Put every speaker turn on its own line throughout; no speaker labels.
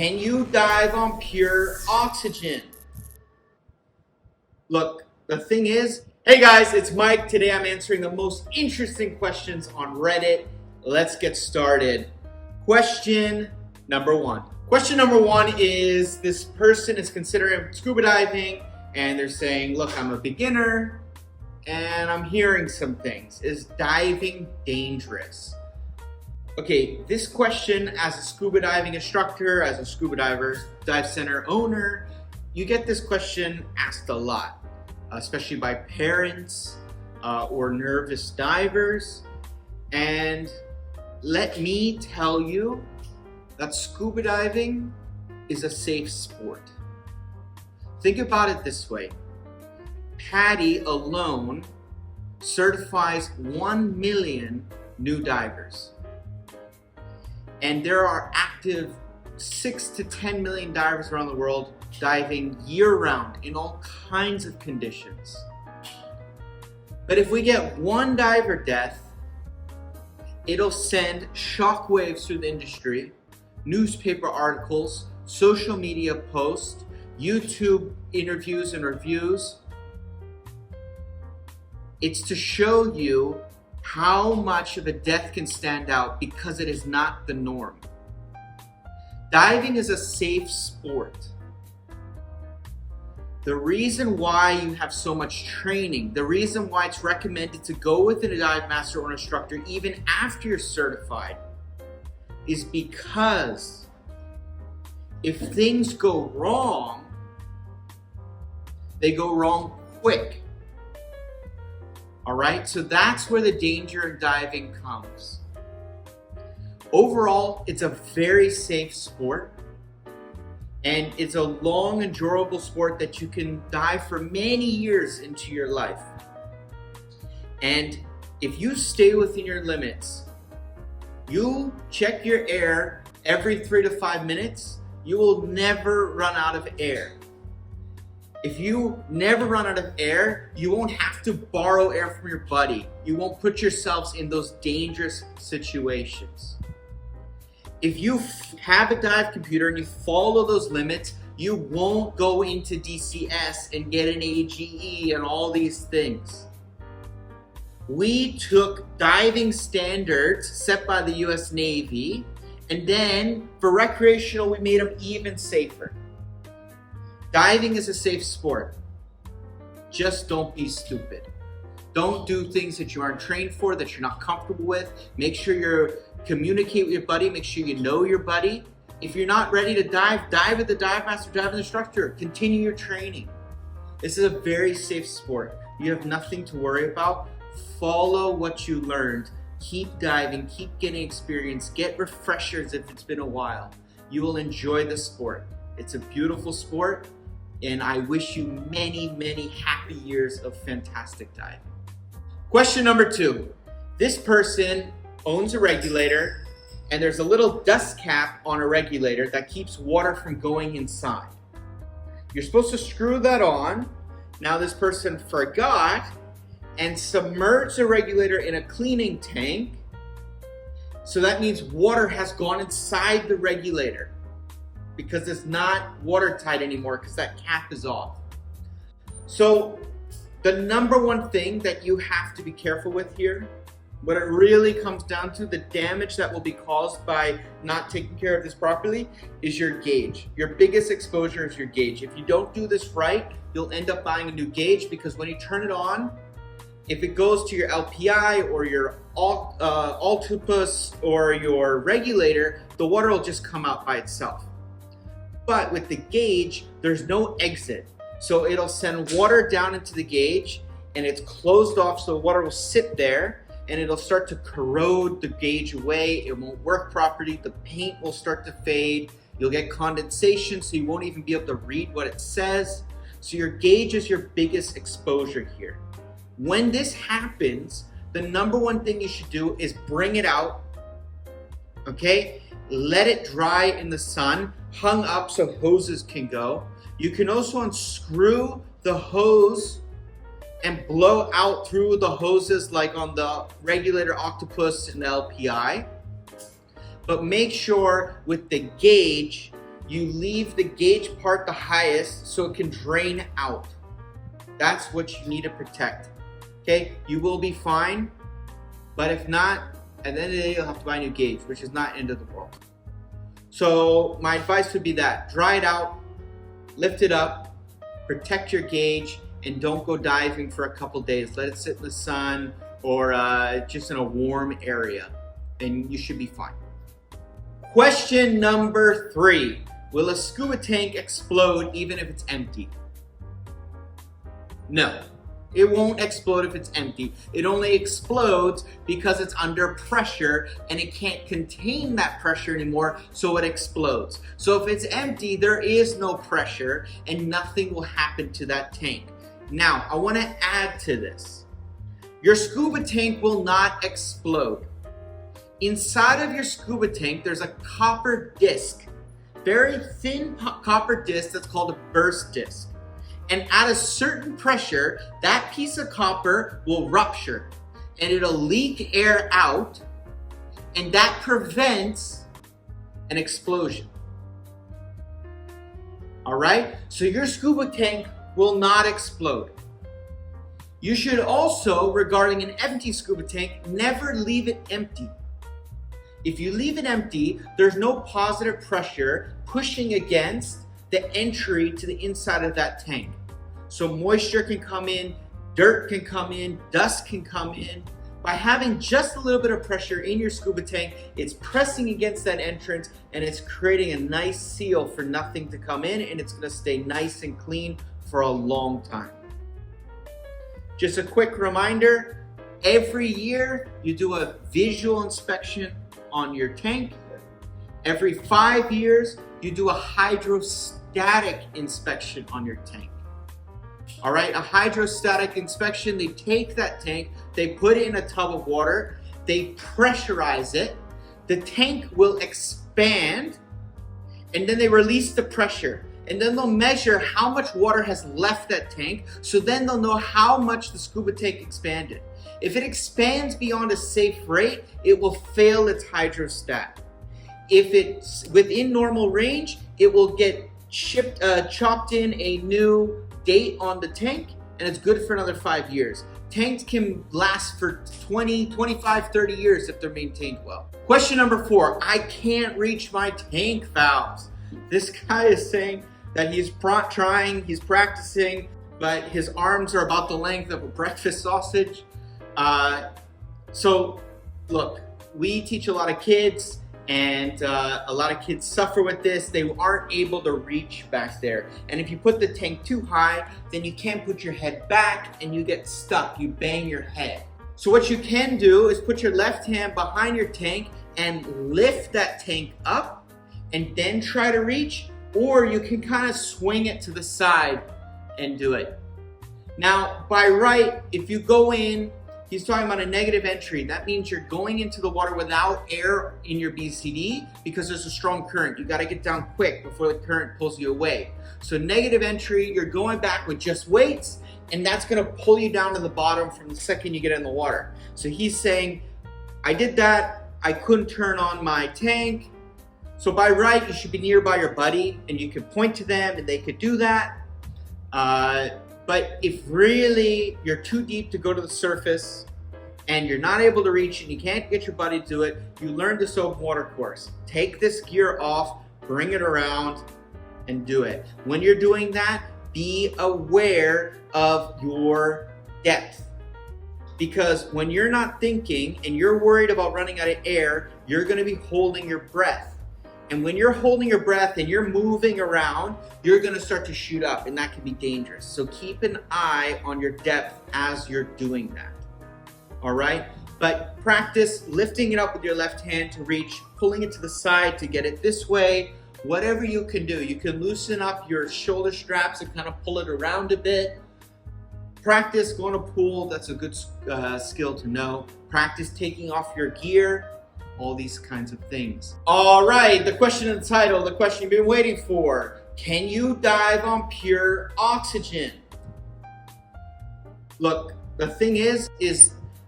Can you dive on pure oxygen? Look, the thing is, hey guys, it's Mike. Today I'm answering the most interesting questions on Reddit. Let's get started. Question number one. Question number one is, this person is considering scuba diving and they're saying, look, I'm a beginner and I'm hearing some things. Is diving dangerous? Okay, this question, as a scuba diving instructor, as a scuba dive center owner, you get this question asked a lot, especially by parents or nervous divers. And let me tell you that scuba diving is a safe sport. Think about it this way. PADI alone certifies 1 million new divers. And there are active 6 to 10 million divers around the world diving year-round in all kinds of conditions. But if we get one diver death, it'll send shockwaves through the industry, newspaper articles, social media posts, YouTube interviews and reviews. It's to show you how much of a death can stand out, because it is not the norm. Diving is a safe sport. The reason why you have so much training, the reason why it's recommended to go with a dive master or an instructor even after you're certified, is because if things go wrong, they go wrong quick. All right, so that's where the danger in diving comes. Overall, it's a very safe sport, and it's a long and durable sport that you can dive for many years into your life. And if you stay within your limits, you check your air every 3 to 5 minutes, you will never run out of air. If you never run out of air, you won't have to borrow air from your buddy. You won't put yourselves in those dangerous situations. If you have a dive computer and you follow those limits, you won't go into DCS and get an AGE and all these things. We took diving standards set by the US Navy, and then for recreational, we made them even safer. Diving is a safe sport. Just don't be stupid. Don't do things that you aren't trained for, that you're not comfortable with. Make sure you communicate with your buddy. Make sure you know your buddy. If you're not ready to dive, dive with the dive master, dive with the instructor. Continue your training. This is a very safe sport. You have nothing to worry about. Follow what you learned. Keep diving, keep getting experience, get refreshers if it's been a while. You will enjoy the sport. It's a beautiful sport, and I wish you many, many happy years of fantastic diving. Question number two. This person owns a regulator, and there's a little dust cap on a regulator that keeps water from going inside. You're supposed to screw that on. Now this person forgot and submerged the regulator in a cleaning tank. So that means water has gone inside the regulator, because it's not watertight anymore because that cap is off. So the number one thing that you have to be careful with here, what it really comes down to, the damage that will be caused by not taking care of this properly, is your gauge. Your biggest exposure is your gauge. If you don't do this right, you'll end up buying a new gauge, because when you turn it on, if it goes to your LPI or your Octopus or your regulator, the water will just come out by itself. But with the gauge, there's no exit. So it'll send water down into the gauge, and it's closed off, so the water will sit there and it'll start to corrode the gauge away. It won't work properly. The paint will start to fade. You'll get condensation, so you won't even be able to read what it says. So your gauge is your biggest exposure here. When this happens, the number one thing you should do is bring it out, okay? Let it dry in the sun, hung up so hoses can go. You can also unscrew the hose and blow out through the hoses like on the Regulator, Octopus, and the LPI. But make sure with the gauge, you leave the gauge part the highest so it can drain out. That's what you need to protect. Okay, you will be fine, but if not, at the end of the day, you'll have to buy a new gauge, which is not end of the world. So my advice would be that, dry it out, lift it up, protect your gauge, and don't go diving for a couple days. Let it sit in the sun or just in a warm area, and you should be fine. Question number 3. Will a scuba tank explode even if it's empty? No, it won't explode if it's empty. It only explodes because it's under pressure and it can't contain that pressure anymore, so it explodes. So if it's empty, there is no pressure and nothing will happen to that tank. Now, I want to add to this. Your scuba tank will not explode. Inside of your scuba tank, there's a copper disc, very thin copper disc that's called a burst disc. And at a certain pressure, that piece of copper will rupture and it'll leak air out, and that prevents an explosion. All right? So your scuba tank will not explode. You should also, regarding an empty scuba tank, never leave it empty. If you leave it empty, there's no positive pressure pushing against the entry to the inside of that tank. So moisture can come in, dirt can come in, dust can come in. By having just a little bit of pressure in your scuba tank, it's pressing against that entrance and it's creating a nice seal for nothing to come in, and it's gonna stay nice and clean for a long time. Just a quick reminder, every year you do a visual inspection on your tank. Every 5 years, you do a hydrostatic inspection on your tank. All right, a hydrostatic inspection, they take that tank, they put it in a tub of water, they pressurize it, the tank will expand, and then they release the pressure. And then they'll measure how much water has left that tank, so then they'll know how much the scuba tank expanded. If it expands beyond a safe rate, it will fail its hydrostat. If it's within normal range, it will get chopped in a new date on the tank, and it's good for another 5 years. Tanks can last for 20, 25, 30 years if they're maintained well. Question number 4, I can't reach my tank valves. This guy is saying that he's practicing, but his arms are about the length of a breakfast sausage. So look, we teach a lot of kids, and a lot of kids suffer with this. They aren't able to reach back there. And if you put the tank too high, then you can't put your head back and you get stuck, you bang your head. So what you can do is put your left hand behind your tank and lift that tank up and then try to reach, or you can kind of swing it to the side and do it. Now, by right, if you go in, he's talking about a negative entry. That means you're going into the water without air in your BCD because there's a strong current. You gotta get down quick before the current pulls you away. So negative entry, you're going back with just weights, and that's gonna pull you down to the bottom from the second you get in the water. So he's saying, I did that, I couldn't turn on my tank. So by right, you should be nearby your buddy and you can point to them and they could do that. But if really you're too deep to go to the surface and you're not able to reach and you can't get your buddy to do it, you learn this open water course. Take this gear off, bring it around, and do it. When you're doing that, be aware of your depth. Because when you're not thinking and you're worried about running out of air, you're gonna be holding your breath. And when you're holding your breath and you're moving around, you're gonna start to shoot up, and that can be dangerous. So keep an eye on your depth as you're doing that, all right? But practice lifting it up with your left hand to reach, pulling it to the side to get it this way, whatever you can do. You can loosen up your shoulder straps and kind of pull it around a bit. Practice going to pool, that's a good skill to know. Practice taking off your gear, all these kinds of things. All right, the question in the title, the question you've been waiting for. Can you dive on pure oxygen? Look, the thing is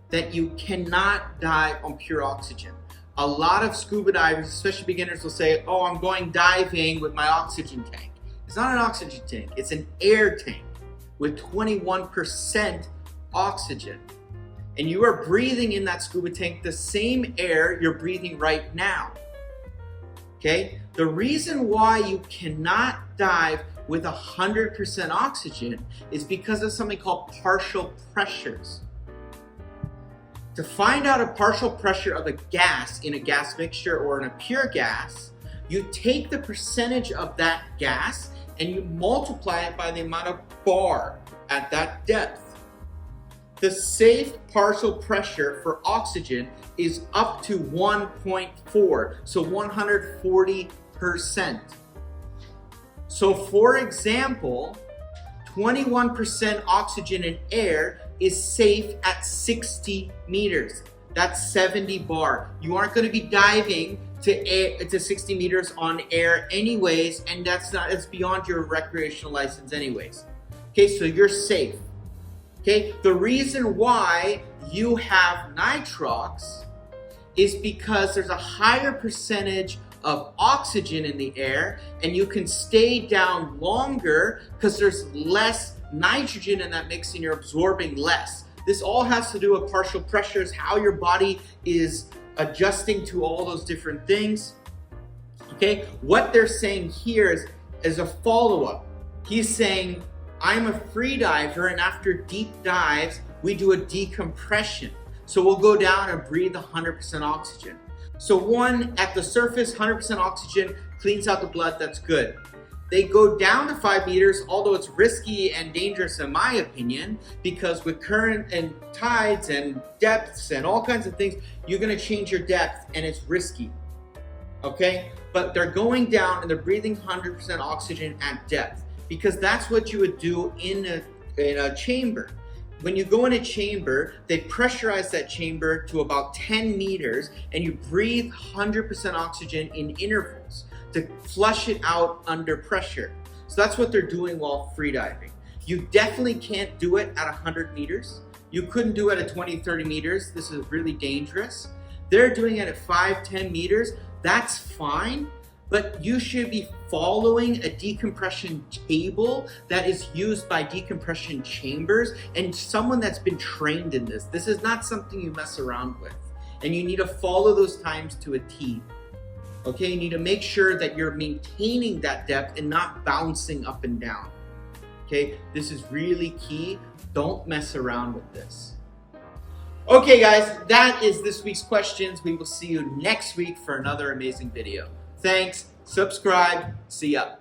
that you cannot dive on pure oxygen. A lot of scuba divers, especially beginners, will say, oh, I'm going diving with my oxygen tank. It's not an oxygen tank, it's an air tank with 21% oxygen. And you are breathing in that scuba tank the same air you're breathing right now. Okay? The reason why you cannot dive with 100% oxygen is because of something called partial pressures. To find out a partial pressure of a gas in a gas mixture or in a pure gas, you take the percentage of that gas and you multiply it by the amount of bar at that depth. The safe partial pressure for oxygen is up to 1.4, so 140%. So for example, 21% oxygen in air is safe at 60 meters. That's 70 bar. You aren't going to be diving to 60 meters on air anyways, and it's beyond your recreational license anyways. Okay, so you're safe. Okay, the reason why you have nitrox is because there's a higher percentage of oxygen in the air and you can stay down longer because there's less nitrogen in that mix and you're absorbing less. This all has to do with partial pressures, how your body is adjusting to all those different things. Okay, what they're saying here is a follow-up. He's saying, I'm a free diver, and after deep dives, we do a decompression. So we'll go down and breathe 100% oxygen. So one, at the surface, 100% oxygen cleans out the blood, that's good. They go down to 5 meters, although it's risky and dangerous in my opinion, because with current and tides and depths and all kinds of things, you're gonna change your depth and it's risky, okay? But they're going down and they're breathing 100% oxygen at depth, because that's what you would do in a chamber. When you go in a chamber, they pressurize that chamber to about 10 meters and you breathe 100% oxygen in intervals to flush it out under pressure. So that's what they're doing while freediving. You definitely can't do it at 100 meters. You couldn't do it at 20, 30 meters. This is really dangerous. They're doing it at 5, 10 meters. That's fine. But you should be following a decompression table that is used by decompression chambers and someone that's been trained in this. This is not something you mess around with. And you need to follow those times to a T. Okay, you need to make sure that you're maintaining that depth and not bouncing up and down. Okay, this is really key. Don't mess around with this. Okay guys, that is this week's questions. We will see you next week for another amazing video. Thanks, subscribe, see ya.